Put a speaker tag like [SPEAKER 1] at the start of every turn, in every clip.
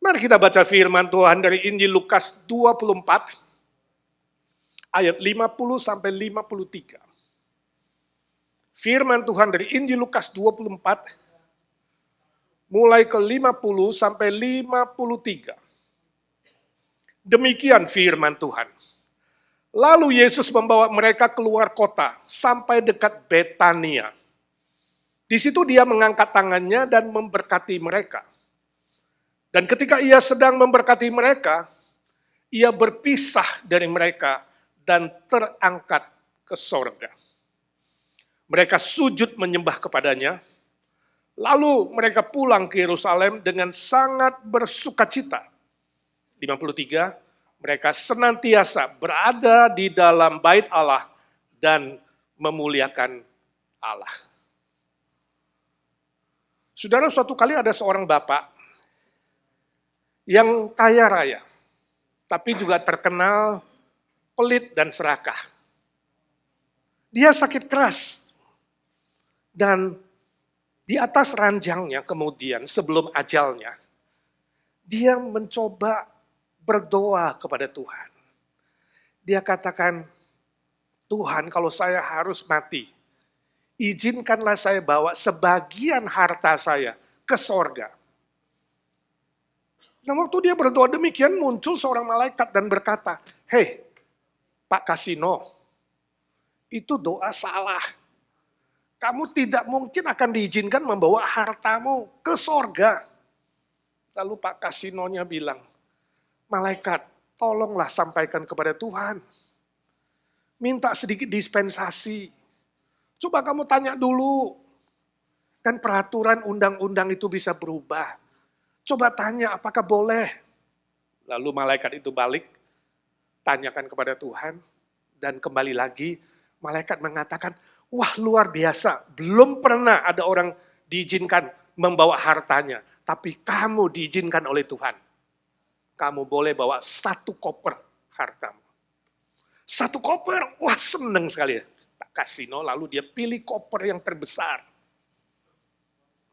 [SPEAKER 1] Mari kita baca firman Tuhan dari Injil Lukas 24, ayat 50 sampai 53. Firman Tuhan dari Injil Lukas 24, mulai ke 50 sampai 53. Demikian firman Tuhan. Lalu Yesus membawa mereka keluar kota sampai dekat Betania. Di situ dia mengangkat tangannya dan memberkati mereka. Dan ketika ia sedang memberkati mereka, ia berpisah dari mereka dan terangkat ke sorga. Mereka sujud menyembah kepadanya, lalu mereka pulang ke Yerusalem dengan sangat bersukacita. 53, mereka senantiasa berada di dalam bait Allah dan memuliakan Allah. Saudara, suatu kali ada seorang bapak yang kaya raya, tapi juga terkenal pelit dan serakah. Dia sakit keras, dan di atas ranjangnya kemudian sebelum ajalnya, dia mencoba berdoa kepada Tuhan. Dia katakan, Tuhan, kalau saya harus mati, izinkanlah saya bawa sebagian harta saya ke sorga. Nah, waktu dia berdoa demikian, muncul seorang malaikat dan berkata, "Hei, Pak Kasino, itu doa salah. Kamu tidak mungkin akan diizinkan membawa hartamu ke sorga." Lalu Pak Kasinonya bilang, "Malaikat, tolonglah sampaikan kepada Tuhan. Minta sedikit dispensasi. Coba kamu tanya dulu. Kan peraturan undang-undang itu bisa berubah. Coba tanya apakah boleh." Lalu malaikat itu balik, tanyakan kepada Tuhan, dan kembali lagi malaikat mengatakan, "Wah, luar biasa, belum pernah ada orang diizinkan membawa hartanya, tapi kamu diizinkan oleh Tuhan. Kamu boleh bawa 1 koper hartamu." 1 koper, wah seneng sekali ya Pak Kasino, lalu dia pilih koper yang terbesar.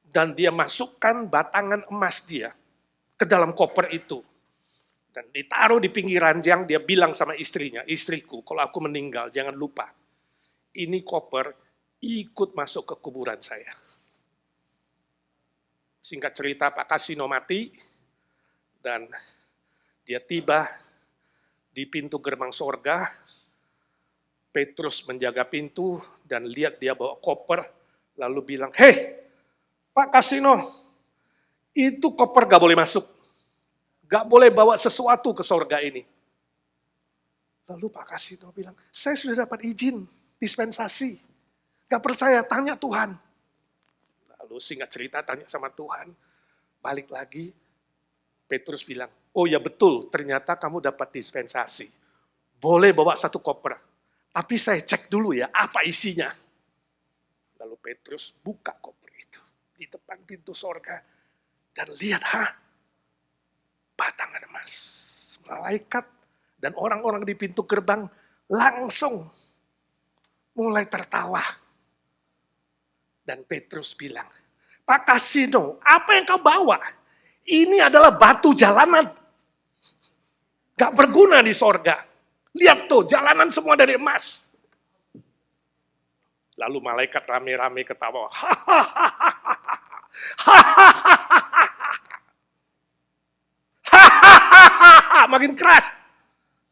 [SPEAKER 1] Dan dia masukkan batangan emas dia ke dalam koper itu. Dan ditaruh di pinggir ranjang, dia bilang sama istrinya, "Istriku, kalau aku meninggal, jangan lupa, ini koper ikut masuk ke kuburan saya." Singkat cerita, Pak Kasino mati, dan dia tiba di pintu gerbang sorga. Petrus menjaga pintu, dan lihat dia bawa koper, lalu bilang, "Hei, Pak Kasino, itu koper gak boleh masuk. Gak boleh bawa sesuatu ke sorga ini." Lalu Pak Kasino bilang, "Saya sudah dapat izin, dispensasi. Gak percaya, tanya Tuhan." Lalu singkat cerita, tanya sama Tuhan. Balik lagi, Petrus bilang, "Oh ya betul, ternyata kamu dapat dispensasi. Boleh bawa 1 koper. Tapi saya cek dulu ya, apa isinya." Lalu Petrus buka koper itu di depan pintu sorga, dan lihat, batangan emas. Malaikat dan orang-orang di pintu gerbang langsung mulai tertawa. Dan Petrus bilang, "Pak Kasino, apa yang kau bawa? Ini adalah batu jalanan. Gak berguna di sorga. Lihat tuh, jalanan semua dari emas." Lalu malaikat rame-rame ketawa. Makin keras.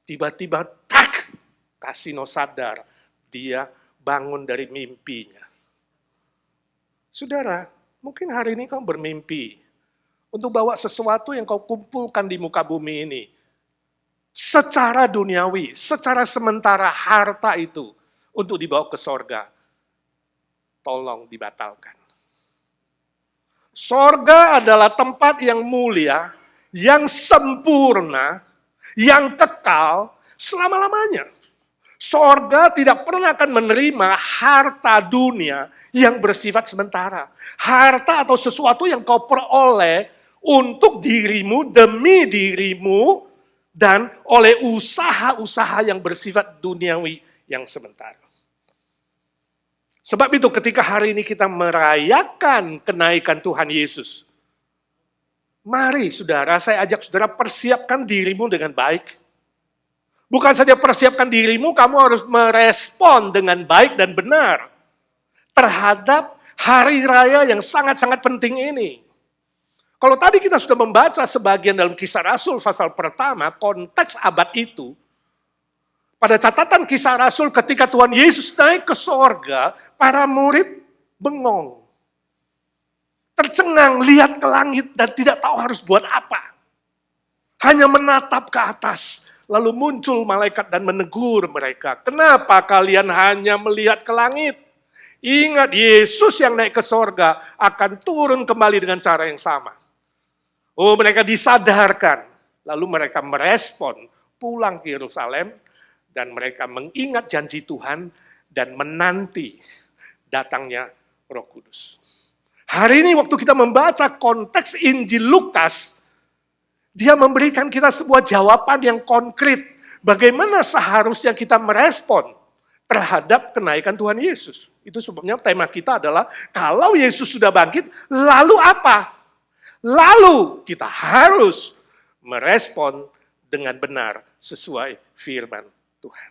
[SPEAKER 1] Tiba-tiba, tak, Kasino sadar. Dia bangun dari mimpinya. Saudara, mungkin hari ini kau bermimpi untuk bawa sesuatu yang kau kumpulkan di muka bumi ini. Secara duniawi, secara sementara harta itu untuk dibawa ke sorga. Tolong dibatalkan. Sorga adalah tempat yang mulia, yang sempurna, yang kekal selama-lamanya. Sorga tidak pernah akan menerima harta dunia yang bersifat sementara. Harta atau sesuatu yang kau peroleh untuk dirimu, demi dirimu, dan oleh usaha-usaha yang bersifat duniawi yang sementara. Sebab itu ketika hari ini kita merayakan kenaikan Tuhan Yesus, Mari saudara, saya ajak saudara persiapkan dirimu dengan baik. Bukan saja persiapkan dirimu, kamu harus merespon dengan baik dan benar terhadap hari raya yang sangat-sangat penting ini. Kalau tadi kita sudah membaca sebagian dalam Kisah Rasul pasal pertama, konteks abad itu, pada catatan Kisah Rasul ketika Tuhan Yesus naik ke sorga, para murid bengong. Tercengang, lihat ke langit dan tidak tahu harus buat apa. Hanya menatap ke atas. Lalu muncul malaikat dan menegur mereka. Kenapa kalian hanya melihat ke langit? Ingat, Yesus yang naik ke sorga akan turun kembali dengan cara yang sama. Oh, mereka disadarkan. Lalu mereka merespon, pulang ke Yerusalem, dan mereka mengingat janji Tuhan, dan menanti datangnya Roh Kudus. Hari ini waktu kita membaca konteks Injil Lukas, dia memberikan kita sebuah jawaban yang konkret. Bagaimana seharusnya kita merespon terhadap kenaikan Tuhan Yesus. Itu sebabnya tema kita adalah, kalau Yesus sudah bangkit, lalu apa? Lalu kita harus merespon dengan benar sesuai firman Tuhan.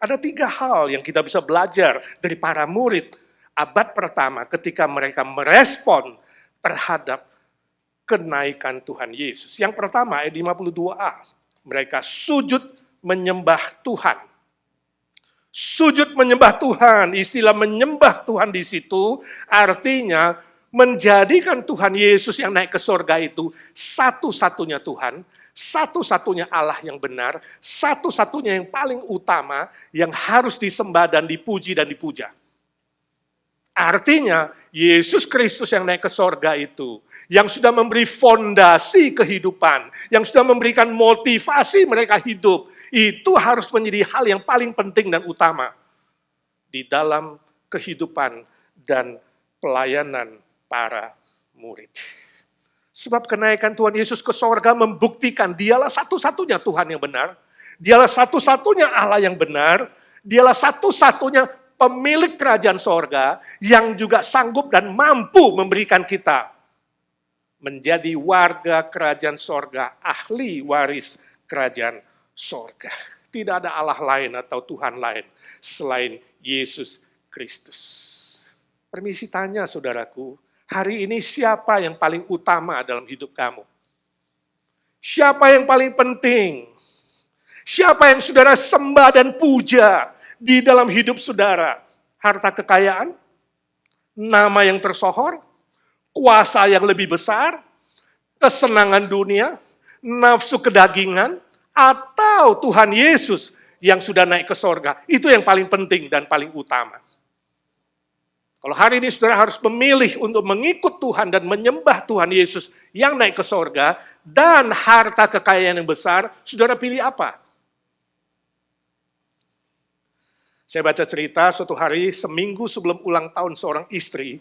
[SPEAKER 1] Ada 3 hal yang kita bisa belajar dari para murid abad pertama ketika mereka merespon terhadap kenaikan Tuhan Yesus. Yang pertama, ayat 52a, mereka sujud menyembah Tuhan. Sujud menyembah Tuhan, istilah menyembah Tuhan di situ artinya menjadikan Tuhan Yesus yang naik ke sorga itu satu-satunya Tuhan, satu-satunya Allah yang benar, satu-satunya yang paling utama yang harus disembah dan dipuji dan dipuja. Artinya, Yesus Kristus yang naik ke sorga itu, yang sudah memberi fondasi kehidupan, yang sudah memberikan motivasi mereka hidup, itu harus menjadi hal yang paling penting dan utama di dalam kehidupan dan pelayanan para murid. Sebab kenaikan Tuhan Yesus ke sorga membuktikan dialah satu-satunya Tuhan yang benar, dialah satu-satunya Allah yang benar, dialah satu-satunya pemilik kerajaan sorga yang juga sanggup dan mampu memberikan kita menjadi warga kerajaan sorga, ahli waris kerajaan sorga. Tidak ada Allah lain atau Tuhan lain selain Yesus Kristus. Permisi tanya saudaraku, hari ini siapa yang paling utama dalam hidup kamu? Siapa yang paling penting? Siapa yang saudara sembah dan puja di dalam hidup saudara? Harta kekayaan? Nama yang tersohor? Kuasa yang lebih besar? Kesenangan dunia? Nafsu kedagingan? Atau Tuhan Yesus yang sudah naik ke sorga? Itu yang paling penting dan paling utama. Kalau hari ini saudara harus memilih untuk mengikut Tuhan dan menyembah Tuhan Yesus yang naik ke sorga dan harta kekayaan yang besar, saudara pilih apa? Saya baca cerita suatu hari seminggu sebelum ulang tahun seorang istri,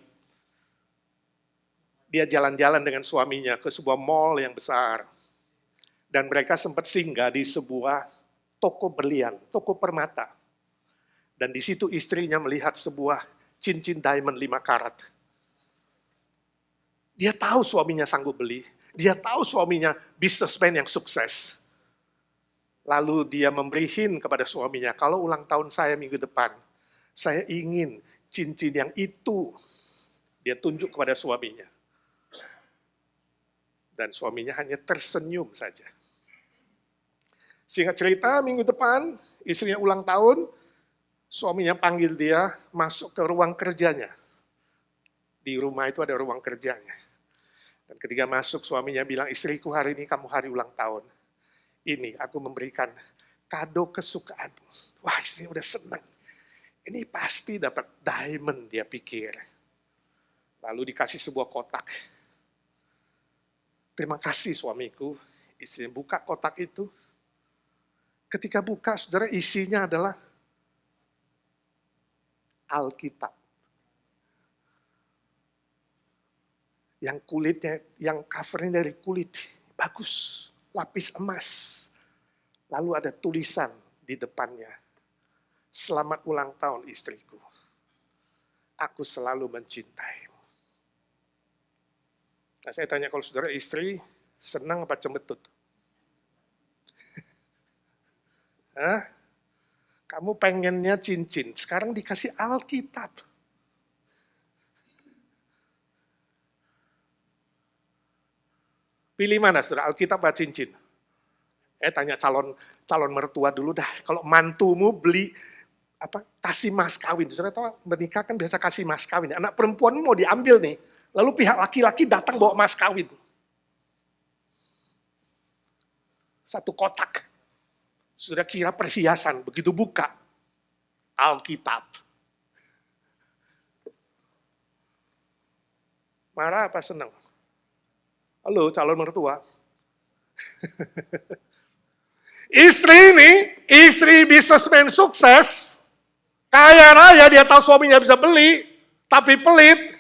[SPEAKER 1] dia jalan-jalan dengan suaminya ke sebuah mall yang besar. Dan mereka sempat singgah di sebuah toko berlian, toko permata. Dan di situ istrinya melihat sebuah cincin diamond 5 karat. Dia tahu suaminya sanggup beli, dia tahu suaminya businessman yang sukses. Lalu dia memberikan kepada suaminya, kalau ulang tahun saya minggu depan, saya ingin cincin yang itu. Dia tunjuk kepada suaminya. Dan suaminya hanya tersenyum saja. Singkat cerita, minggu depan, istrinya ulang tahun, suaminya panggil dia masuk ke ruang kerjanya. Di rumah itu ada ruang kerjanya. Dan ketika masuk, suaminya bilang, istriku hari ini kamu hari ulang tahun. Ini aku memberikan kado kesukaan. Wah, istrinya udah senang. Ini pasti dapat diamond, dia pikir. Lalu dikasih sebuah kotak. Terima kasih suamiku. Istrinya buka kotak itu. Ketika buka, saudara, isinya adalah Alkitab. Yang kulitnya, yang covernya dari kulit. Bagus. Lapis emas. Lalu ada tulisan di depannya. Selamat ulang tahun istriku. Aku selalu mencintaimu. Nah, saya tanya kalau saudara istri, senang apa cembetut? Hah? Kamu pengennya cincin, sekarang dikasih Alkitab. Pilih mana, saudara? Alkitab atau cincin? Tanya calon mertua dulu dah. Kalau mantumu beli kasih mas kawin. Saudara tahu menikah kan biasa kasih mas kawin. Anak perempuan mau diambil nih, lalu pihak laki-laki datang bawa mas kawin. Satu kotak. Sudah kira perhiasan, begitu buka, Alkitab. Marah apa senang? Halo calon mertua. Istri ini, istri bisnismen sukses, kaya raya, dia tahu suaminya bisa beli, tapi pelit.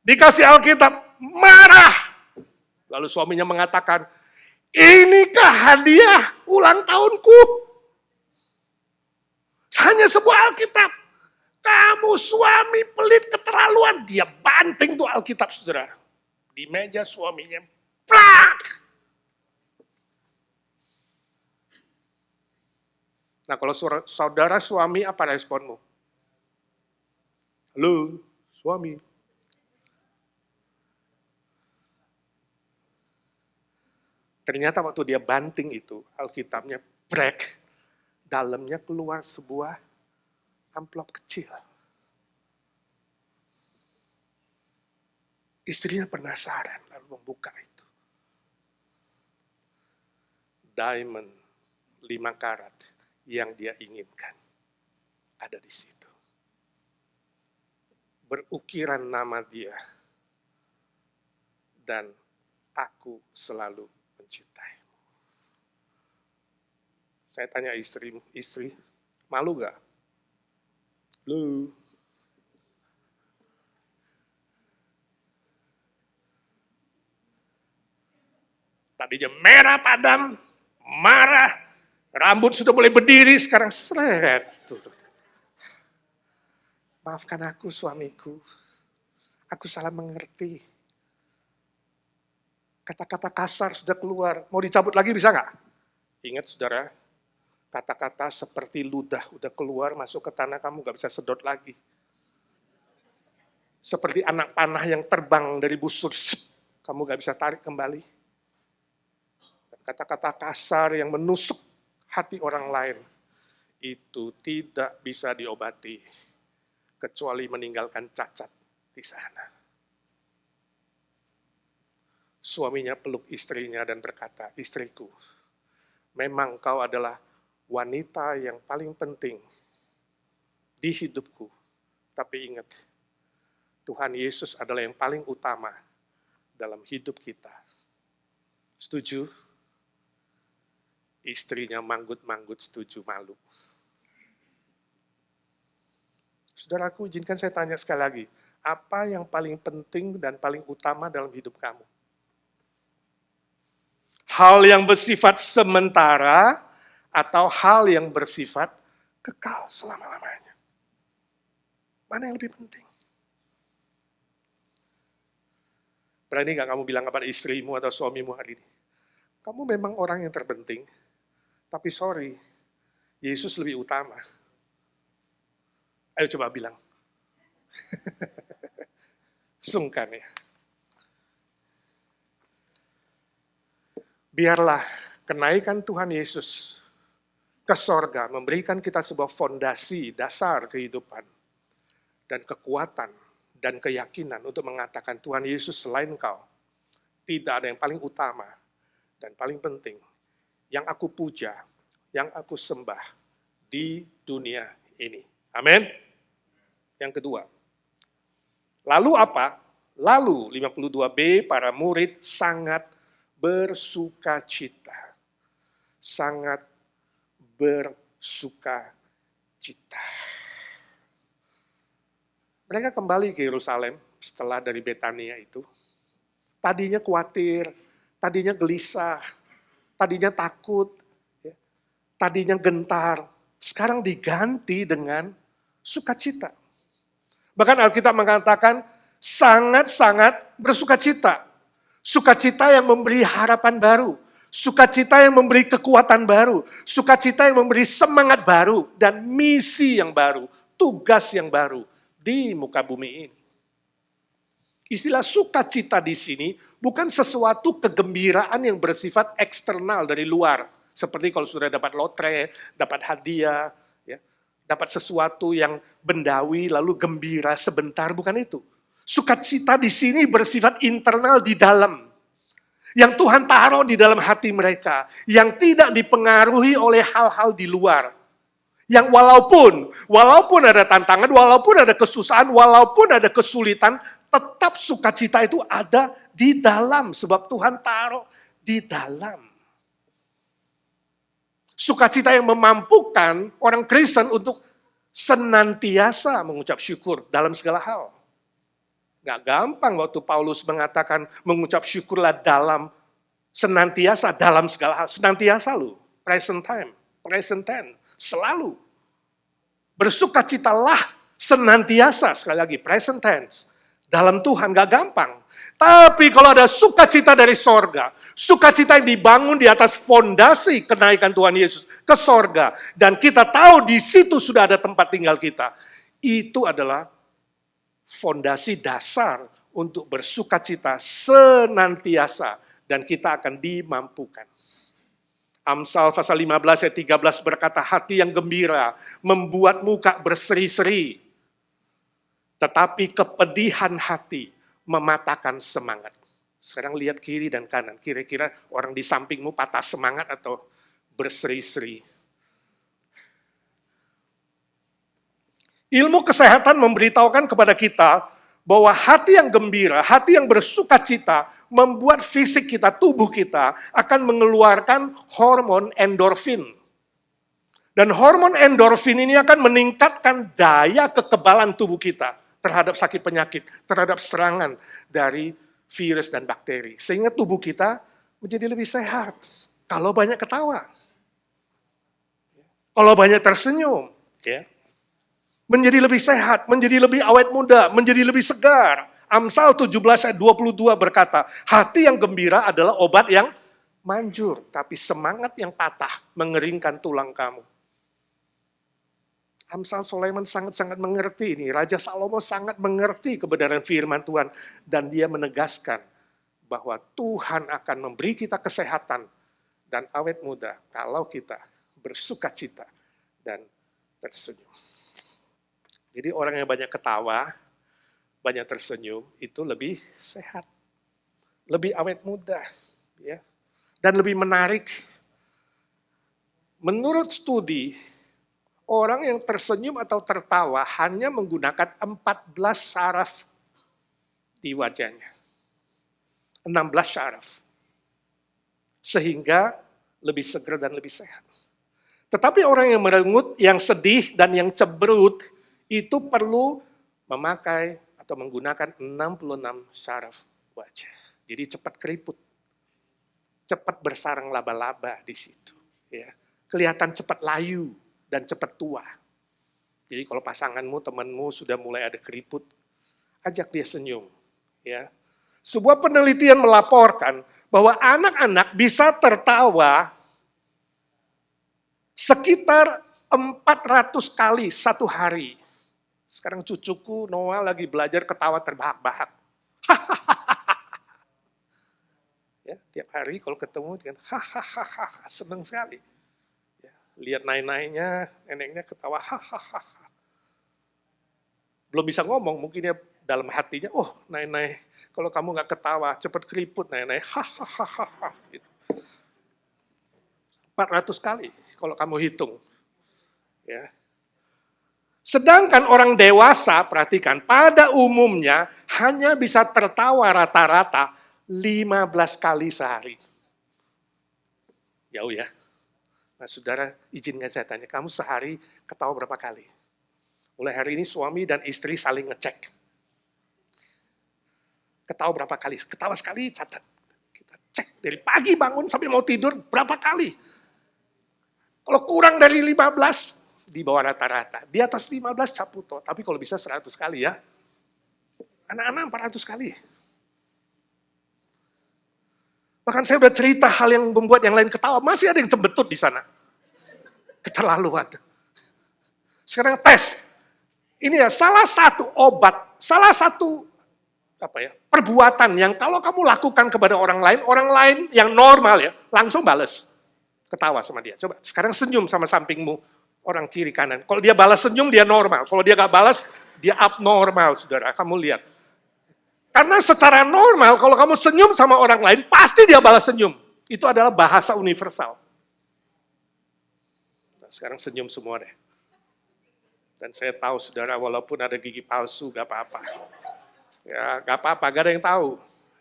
[SPEAKER 1] Dikasih Alkitab, marah. Lalu suaminya mengatakan, inikah hadiah ulang tahunku? Hanya sebuah Alkitab. Kamu suami pelit keterlaluan. Dia banting tuh Alkitab, saudara. Di meja suaminya, plak. Nah, kalau saudara suami, apa responmu? Halo, suami. Ternyata waktu dia banting itu, Alkitabnya break, dalamnya keluar sebuah amplop kecil. Istrinya penasaran, lalu membuka itu. Diamond 5 karat yang dia inginkan ada di situ. Berukiran nama dia. Dan aku selalu mencintaimu. Saya tanya istri, malu gak? Lu. Tadinya merah padam, marah, rambut sudah mulai berdiri, sekarang seret. Maafkan aku suamiku, aku salah mengerti. Kata-kata kasar sudah keluar, mau dicabut lagi bisa nggak? Ingat saudara, kata-kata seperti ludah udah keluar masuk ke tanah, kamu nggak bisa sedot lagi. Seperti anak panah yang terbang dari busur, kamu nggak bisa tarik kembali. Kata-kata kasar yang menusuk hati orang lain, itu tidak bisa diobati, kecuali meninggalkan cacat di sana. Suaminya peluk istrinya dan berkata, istriku, memang kau adalah wanita yang paling penting di hidupku. Tapi ingat, Tuhan Yesus adalah yang paling utama dalam hidup kita. Setuju? Istrinya manggut-manggut setuju, malu. Saudaraku, izinkan saya tanya sekali lagi, apa yang paling penting dan paling utama dalam hidup kamu? Hal yang bersifat sementara atau hal yang bersifat kekal selama-lamanya? Mana yang lebih penting? Berani gak kamu bilang kepada istrimu atau suamimu hari ini? Kamu memang orang yang terpenting, tapi sorry, Yesus lebih utama. Ayo coba bilang. Sungkan ya. Biarlah kenaikan Tuhan Yesus ke sorga memberikan kita sebuah fondasi, dasar kehidupan, dan kekuatan, dan keyakinan untuk mengatakan Tuhan Yesus selain Kau, tidak ada yang paling utama dan paling penting yang aku puja, yang aku sembah di dunia ini. Amin. Yang kedua, lalu apa? Lalu 52b, para murid sangat bersukacita. Sangat bersukacita. Mereka kembali ke Yerusalem setelah dari Betania itu. Tadinya khawatir, tadinya gelisah, tadinya takut, tadinya gentar. Sekarang diganti dengan sukacita. Bahkan Alkitab mengatakan, sangat-sangat bersukacita. Sukacita yang memberi harapan baru. Sukacita yang memberi kekuatan baru. Sukacita yang memberi semangat baru. Dan misi yang baru. Tugas yang baru di muka bumi ini. Istilah sukacita di sini bukan sesuatu kegembiraan yang bersifat eksternal dari luar. Seperti kalau sudah dapat lotre, dapat hadiah, ya, dapat sesuatu yang bendawi lalu gembira sebentar, bukan itu. Sukacita di sini bersifat internal di dalam. Yang Tuhan taruh di dalam hati mereka. Yang tidak dipengaruhi oleh hal-hal di luar. Yang walaupun ada tantangan, walaupun ada kesusahan, walaupun ada kesulitan, tetap sukacita itu ada di dalam. Sebab Tuhan taruh di dalam. Sukacita yang memampukan orang Kristen untuk senantiasa mengucap syukur dalam segala hal. Gak gampang waktu Paulus mengatakan mengucap syukurlah dalam senantiasa dalam segala hal. Senantiasa loh, present time, present tense, selalu. Bersukacitalah senantiasa, sekali lagi, present tense. Dalam Tuhan gak gampang. Tapi kalau ada sukacita dari sorga, sukacita yang dibangun di atas fondasi kenaikan Tuhan Yesus ke sorga, dan kita tahu di situ sudah ada tempat tinggal kita, itu adalah fondasi dasar untuk bersukacita senantiasa, dan kita akan dimampukan. Amsal pasal 15 ayat 13 berkata, hati yang gembira membuat muka berseri-seri, tetapi kepedihan hati mematahkan semangat. Sekarang lihat kiri dan kanan, kira-kira orang di sampingmu patah semangat atau berseri-seri. Ilmu kesehatan memberitahukan kepada kita bahwa hati yang gembira, hati yang bersukacita membuat fisik kita, tubuh kita akan mengeluarkan hormon endorfin. Dan hormon endorfin ini akan meningkatkan daya kekebalan tubuh kita terhadap sakit penyakit, terhadap serangan dari virus dan bakteri. Sehingga tubuh kita menjadi lebih sehat. Kalau banyak ketawa. Kalau banyak tersenyum. Ya. Menjadi lebih sehat, menjadi lebih awet muda, menjadi lebih segar. Amsal 17 ayat 22 berkata, hati yang gembira adalah obat yang manjur, tapi semangat yang patah mengeringkan tulang kamu. Amsal Sulaiman sangat-sangat mengerti ini. Raja Salomo sangat mengerti kebenaran firman Tuhan. Dan dia menegaskan bahwa Tuhan akan memberi kita kesehatan dan awet muda kalau kita bersukacita dan tersenyum. Jadi orang yang banyak ketawa, banyak tersenyum, itu lebih sehat. Lebih awet muda. Ya, dan lebih menarik. Menurut studi, orang yang tersenyum atau tertawa hanya menggunakan 14 syaraf di wajahnya. 16 syaraf. Sehingga lebih segar dan lebih sehat. Tetapi orang yang merengut, yang sedih, dan yang cemberut, itu perlu memakai atau menggunakan 66 syaraf wajah. Jadi cepat keriput. Cepat bersarang laba-laba di situ. Ya. Kelihatan cepat layu. Dan cepat tua. Jadi kalau pasanganmu, temanmu sudah mulai ada keriput, ajak dia senyum. Ya. Sebuah penelitian melaporkan bahwa anak-anak bisa tertawa sekitar 400 kali satu hari. Sekarang cucuku Noah lagi belajar ketawa terbahak-bahak. Ya, tiap hari kalau ketemu dengan hahaha, senang sekali. Lihat naik-naiknya, neneknya ketawa, hahaha. Belum bisa ngomong, mungkin dia dalam hatinya, oh naik-naik, kalau kamu nggak ketawa, cepat keriput, naik-naik, hahaha. Gitu. 400 kali, kalau kamu hitung. Ya. Sedangkan orang dewasa, perhatikan, pada umumnya hanya bisa tertawa rata-rata 15 kali sehari. Jauh ya. Nah, saudara, izinkan saya tanya, kamu sehari ketawa berapa kali? Mulai hari ini suami dan istri saling ngecek. Ketawa berapa kali? Ketawa sekali, catat. Kita cek dari pagi bangun sampai mau tidur, berapa kali? Kalau kurang dari 15, di bawah rata-rata. Di atas 15 caputo, tapi kalau bisa 100 kali ya. Anak-anak 400 kali. Bahkan saya udah cerita hal yang membuat yang lain ketawa, masih ada yang cembetut di sana. Keterlaluan. Sekarang tes. Ini ya salah satu obat, salah satu perbuatan yang kalau kamu lakukan kepada orang lain yang normal ya, langsung bales. Ketawa sama dia. Coba sekarang senyum sama sampingmu, orang kiri kanan. Kalau dia balas senyum, dia normal. Kalau dia gak balas, dia abnormal, saudara. Kamu lihat. Karena secara normal, kalau kamu senyum sama orang lain, pasti dia balas senyum. Itu adalah bahasa universal. Nah, sekarang senyum semua deh. Dan saya tahu, saudara, walaupun ada gigi palsu, gak apa-apa. Ya, gak apa-apa, gak ada yang tahu.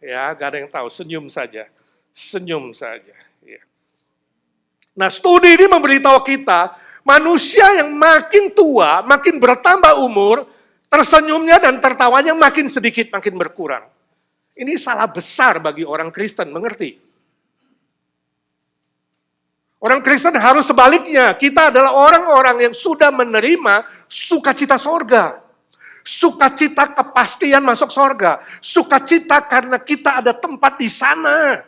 [SPEAKER 1] Ya, gak ada yang tahu, senyum saja. Senyum saja. Ya. Nah, studi ini memberitahu kita, manusia yang makin tua, makin bertambah umur, tersenyumnya dan tertawanya makin sedikit, makin berkurang. Ini salah besar bagi orang Kristen, mengerti? Orang Kristen harus sebaliknya. Kita adalah orang-orang yang sudah menerima sukacita sorga. Sukacita kepastian masuk sorga. Sukacita karena kita ada tempat di sana.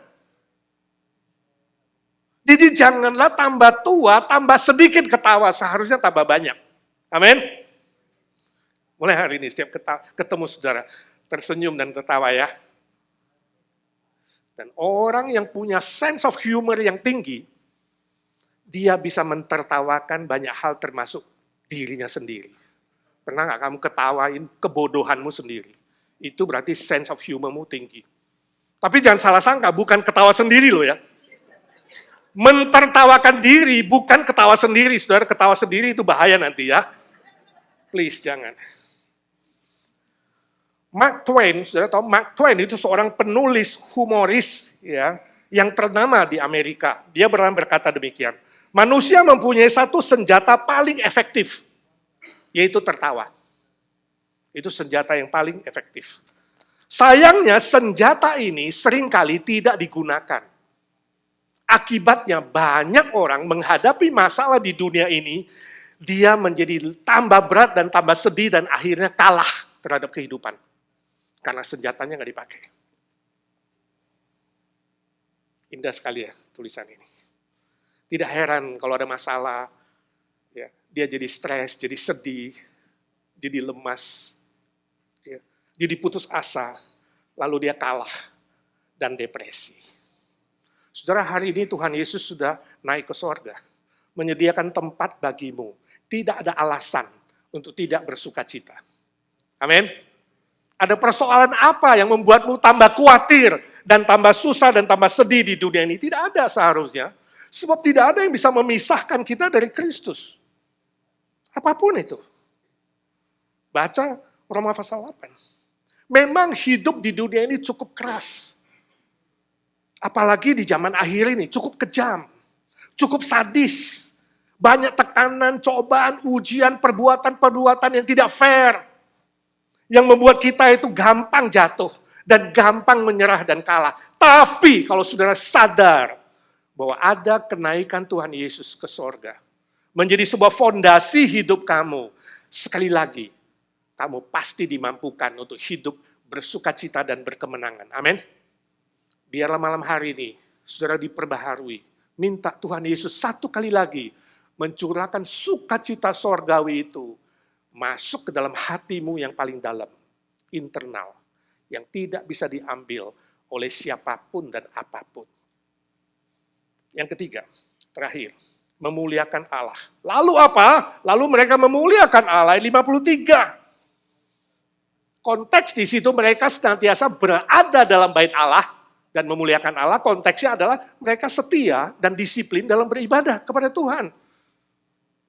[SPEAKER 1] Jadi janganlah tambah tua, tambah sedikit ketawa. Seharusnya tambah banyak. Amin. Mulai hari ini setiap ketemu saudara, tersenyum dan tertawa ya. Dan orang yang punya sense of humor yang tinggi, dia bisa mentertawakan banyak hal termasuk dirinya sendiri. Pernah nggak kamu ketawain kebodohanmu sendiri? Itu berarti sense of humormu tinggi. Tapi jangan salah sangka, bukan ketawa sendiri loh ya. Mentertawakan diri, bukan ketawa sendiri. Saudara, ketawa sendiri itu bahaya nanti ya. Please, jangan. Mark Twain, saudara tahu Mark Twain itu seorang penulis humoris ya, yang ternama di Amerika. Dia berkata demikian. Manusia mempunyai satu senjata paling efektif, yaitu tertawa. Itu senjata yang paling efektif. Sayangnya senjata ini seringkali tidak digunakan. Akibatnya banyak orang menghadapi masalah di dunia ini, dia menjadi tambah berat dan tambah sedih dan akhirnya kalah terhadap kehidupan. Karena senjatanya nggak dipakai. Indah sekali ya tulisan ini. Tidak heran kalau ada masalah, ya, dia jadi stres, jadi sedih, jadi lemas, ya, jadi putus asa, lalu dia kalah dan depresi. Saudara, hari ini Tuhan Yesus sudah naik ke sorga, menyediakan tempat bagimu. Tidak ada alasan untuk tidak bersukacita. Amin. Ada persoalan apa yang membuatmu tambah khawatir dan tambah susah dan tambah sedih di dunia ini? Tidak ada seharusnya. Sebab tidak ada yang bisa memisahkan kita dari Kristus. Apapun itu. Baca Roma pasal 8. Memang hidup di dunia ini cukup keras. Apalagi di zaman akhir ini cukup kejam. Cukup sadis. Banyak tekanan, cobaan, ujian, perbuatan-perbuatan yang tidak fair. Yang membuat kita itu gampang jatuh. Dan gampang menyerah dan kalah. Tapi kalau saudara sadar bahwa ada kenaikan Tuhan Yesus ke sorga. Menjadi sebuah fondasi hidup kamu. Sekali lagi, kamu pasti dimampukan untuk hidup bersukacita dan berkemenangan. Amin. Biarlah malam hari ini, saudara diperbaharui. Minta Tuhan Yesus satu kali lagi mencurahkan sukacita sorgawi itu masuk ke dalam hatimu yang paling dalam, internal, yang tidak bisa diambil oleh siapapun dan apapun. Yang ketiga, terakhir, memuliakan Allah. Lalu apa? Lalu mereka memuliakan Allah, 53. Konteks di situ mereka senantiasa berada dalam bait Allah dan memuliakan Allah. Konteksnya adalah mereka setia dan disiplin dalam beribadah kepada Tuhan.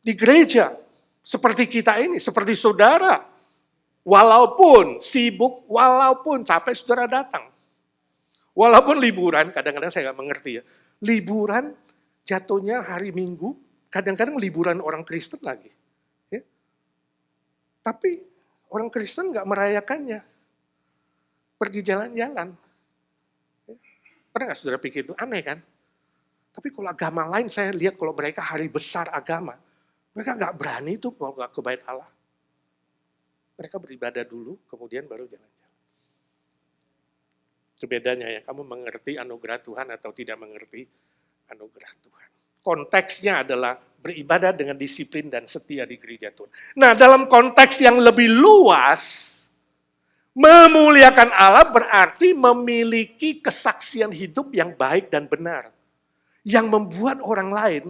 [SPEAKER 1] Di gereja, seperti kita ini, seperti saudara. Walaupun sibuk, walaupun capek, saudara datang. Walaupun liburan, kadang-kadang saya nggak mengerti ya. Liburan jatuhnya hari Minggu, kadang-kadang liburan orang Kristen lagi. Ya. Tapi orang Kristen nggak merayakannya. Pergi jalan-jalan. Ya. Pernah nggak saudara pikir itu? Aneh kan? Tapi kalau agama lain saya lihat kalau mereka hari besar agama, mereka nggak berani tuh kalau nggak ke bait Allah. Mereka beribadah dulu, kemudian baru jalan-jalan. Itu bedanya ya, kamu mengerti anugerah Tuhan atau tidak mengerti anugerah Tuhan. Konteksnya adalah beribadah dengan disiplin dan setia di gereja Tuhan. Nah, dalam konteks yang lebih luas, memuliakan Allah berarti memiliki kesaksian hidup yang baik dan benar. Yang membuat orang lain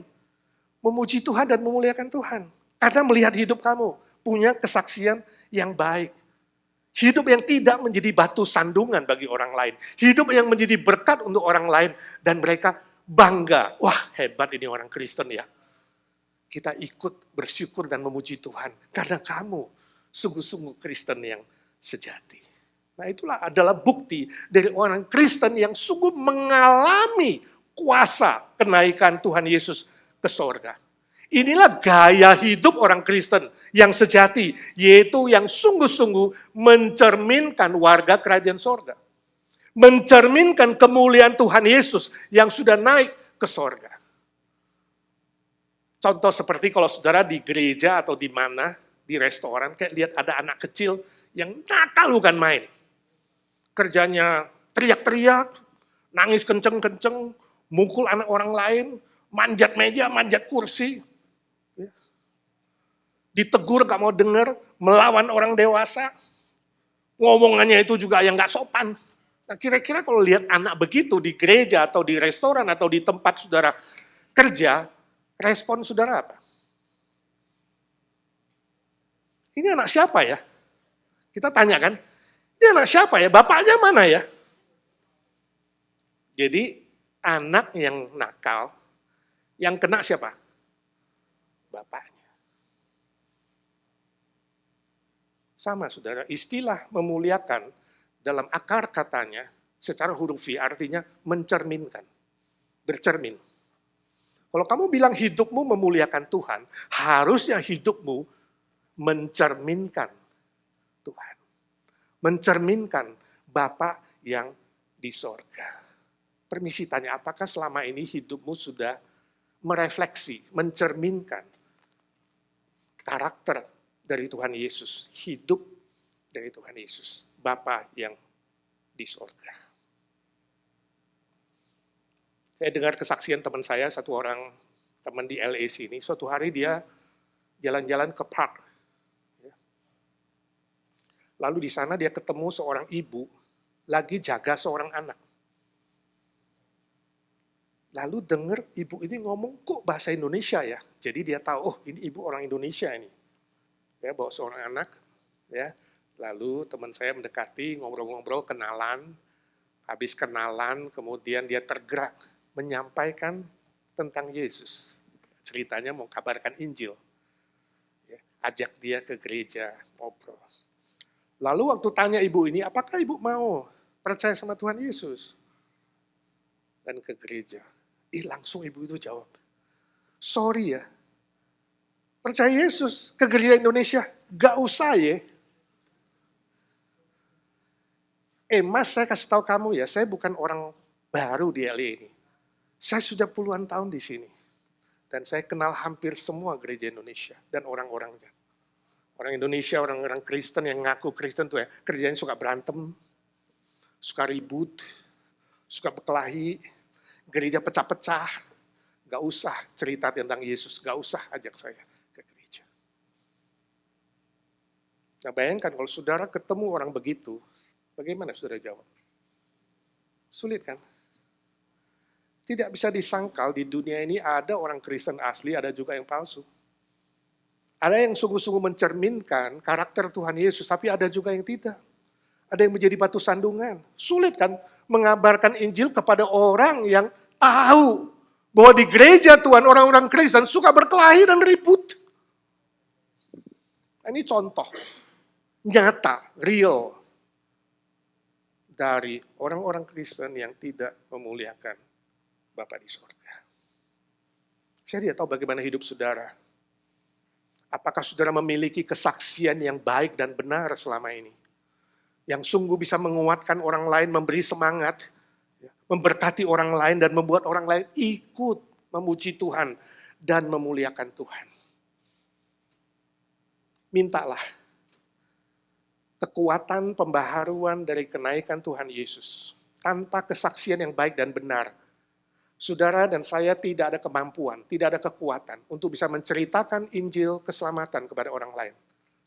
[SPEAKER 1] memuji Tuhan dan memuliakan Tuhan. Karena melihat hidup kamu punya kesaksian yang baik. Hidup yang tidak menjadi batu sandungan bagi orang lain. Hidup yang menjadi berkat untuk orang lain. Dan mereka bangga. Wah, hebat ini orang Kristen ya. Kita ikut bersyukur dan memuji Tuhan. Karena kamu sungguh-sungguh Kristen yang sejati. Nah, itulah adalah bukti dari orang Kristen yang sungguh mengalami kuasa kenaikan Tuhan Yesus ke sorga. Inilah gaya hidup orang Kristen yang sejati, yaitu yang sungguh-sungguh mencerminkan warga kerajaan sorga. Mencerminkan kemuliaan Tuhan Yesus yang sudah naik ke sorga. Contoh seperti kalau saudara di gereja atau di mana, di restoran, kayak lihat ada anak kecil yang nakal bukan main. Kerjanya teriak-teriak, nangis kenceng-kenceng, mukul anak orang lain, manjat meja, manjat kursi. Ditegur gak mau dengar, melawan orang dewasa, ngomongannya itu juga yang gak sopan. Nah, kira-kira kalau lihat anak begitu di gereja atau di restoran atau di tempat saudara kerja, respon saudara apa? Ini anak siapa ya? Kita tanya kan, ini anak siapa ya? Bapaknya mana ya? Jadi anak yang nakal, yang kena siapa? Bapaknya. Sama saudara, istilah memuliakan dalam akar katanya secara hurufi artinya mencerminkan, bercermin. Kalau kamu bilang hidupmu memuliakan Tuhan, harusnya hidupmu mencerminkan Tuhan. Mencerminkan Bapa yang di sorga. Permisi tanya, apakah selama ini hidupmu sudah merefleksi, mencerminkan karakter dari Tuhan Yesus, hidup dari Tuhan Yesus, Bapa yang di sorga. Saya dengar kesaksian teman saya, satu orang teman di LA sini, suatu hari dia jalan-jalan ke park. Lalu di sana dia ketemu seorang ibu lagi jaga seorang anak. Lalu dengar ibu ini ngomong, kok bahasa Indonesia ya? Jadi dia tahu, oh ini ibu orang Indonesia ini. Ya, bawa seorang anak, ya. Lalu teman saya mendekati, ngobrol-ngobrol, kenalan. Habis kenalan, kemudian dia tergerak menyampaikan tentang Yesus. Ceritanya mau kabarkan Injil. Ya, ajak dia ke gereja, ngobrol. Lalu waktu tanya ibu ini, apakah ibu mau percaya sama Tuhan Yesus? Dan ke gereja. Langsung ibu itu jawab, sorry ya, percaya Yesus ke gereja Indonesia, gak usah ya. Mas, saya kasih tahu kamu ya, saya bukan orang baru di LA ini. Saya sudah puluhan tahun di sini. Dan saya kenal hampir semua gereja Indonesia dan orang-orangnya. Orang Indonesia, orang-orang Kristen yang ngaku Kristen tuh ya, kerjanya suka berantem, suka ribut, suka berkelahi, gereja pecah-pecah. Gak usah cerita tentang Yesus, gak usah ajak saya ke gereja. Nah, bayangkan kalau saudara ketemu orang begitu, bagaimana saudara jawab? Sulit kan? Tidak bisa disangkal di dunia ini ada orang Kristen asli, ada juga yang palsu. Ada yang sungguh-sungguh mencerminkan karakter Tuhan Yesus, tapi ada juga yang tidak. Ada yang menjadi batu sandungan. Sulit kan mengabarkan Injil kepada orang yang tahu bahwa di gereja Tuhan orang-orang Kristen suka berkelahi dan ribut. Ini contoh nyata, real dari orang-orang Kristen yang tidak memuliakan Bapa di sorga. Saya tidak tahu bagaimana hidup saudara. Apakah saudara memiliki kesaksian yang baik dan benar selama ini? Yang sungguh bisa menguatkan orang lain, memberi semangat, memberkati orang lain, dan membuat orang lain ikut memuji Tuhan dan memuliakan Tuhan. Mintalah kekuatan pembaharuan dari kenaikan Tuhan Yesus tanpa kesaksian yang baik dan benar, saudara dan saya tidak ada kemampuan, tidak ada kekuatan untuk bisa menceritakan Injil keselamatan kepada orang lain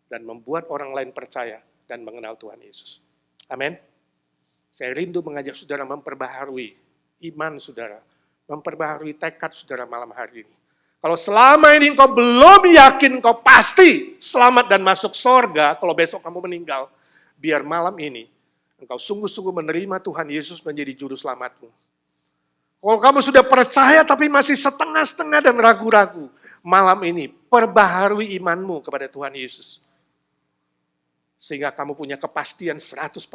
[SPEAKER 1] dan membuat orang lain percaya dan mengenal Tuhan Yesus. Amin. Saya rindu mengajak saudara memperbaharui iman saudara, memperbaharui tekad saudara malam hari ini. Kalau selama ini engkau belum yakin engkau pasti selamat dan masuk sorga kalau besok kamu meninggal, biar malam ini engkau sungguh-sungguh menerima Tuhan Yesus menjadi juru selamatmu. Kalau kamu sudah percaya tapi masih setengah-setengah dan ragu-ragu, malam ini perbaharui imanmu kepada Tuhan Yesus. Sehingga kamu punya kepastian 100%,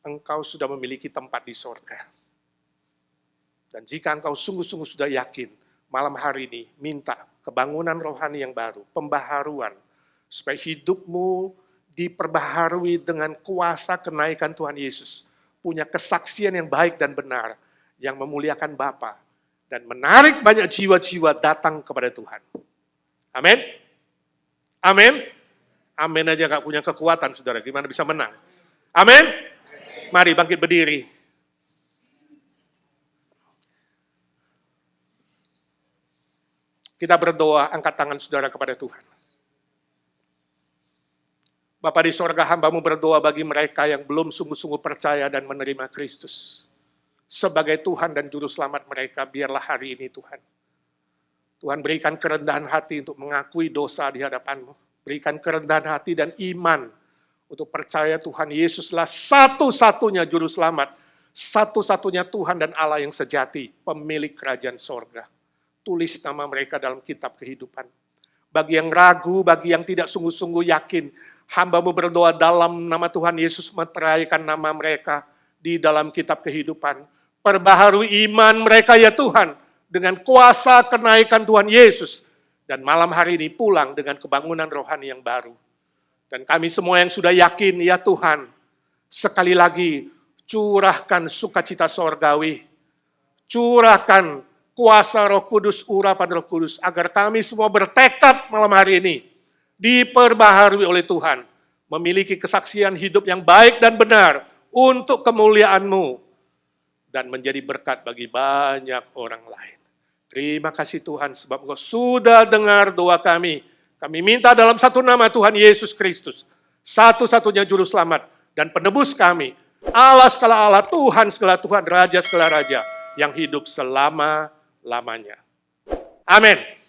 [SPEAKER 1] engkau sudah memiliki tempat di sorga. Dan jika engkau sungguh-sungguh sudah yakin, malam hari ini minta kebangunan rohani yang baru, pembaharuan, supaya hidupmu diperbaharui dengan kuasa kenaikan Tuhan Yesus. Punya kesaksian yang baik dan benar, yang memuliakan Bapa dan menarik banyak jiwa-jiwa datang kepada Tuhan. Amin. Amin. Amin aja gak punya kekuatan, saudara. Gimana bisa menang? Amin. Mari bangkit berdiri. Kita berdoa, angkat tangan saudara kepada Tuhan. Bapa di sorga, hamba-Mu berdoa bagi mereka yang belum sungguh-sungguh percaya dan menerima Kristus sebagai Tuhan dan Juru Selamat mereka, biarlah hari ini Tuhan. Tuhan berikan kerendahan hati untuk mengakui dosa di hadapan-Mu. Berikan kerendahan hati dan iman untuk percaya Tuhan Yesuslah satu-satunya Juru Selamat, satu-satunya Tuhan dan Allah yang sejati, pemilik kerajaan sorga. Tulis nama mereka dalam kitab kehidupan. Bagi yang ragu, bagi yang tidak sungguh-sungguh yakin, hamba-Mu berdoa dalam nama Tuhan Yesus, meteraikan nama mereka di dalam kitab kehidupan. Perbaharui iman mereka ya Tuhan, dengan kuasa kenaikan Tuhan Yesus. Dan malam hari ini pulang dengan kebangunan rohani yang baru. Dan kami semua yang sudah yakin, ya Tuhan, sekali lagi curahkan sukacita sorgawi, curahkan kuasa Roh Kudus, urapan Roh Kudus, agar kami semua bertekad malam hari ini, diperbaharui oleh Tuhan, memiliki kesaksian hidup yang baik dan benar, untuk kemuliaan-Mu, dan menjadi berkat bagi banyak orang lain. Terima kasih Tuhan, sebab Engkau sudah dengar doa kami. Kami minta dalam satu nama Tuhan Yesus Kristus, satu-satunya Juru Selamat, dan penebus kami, Allah segala Allah, Tuhan segala Tuhan, Raja segala Raja, yang hidup selama-lamanya. Amin.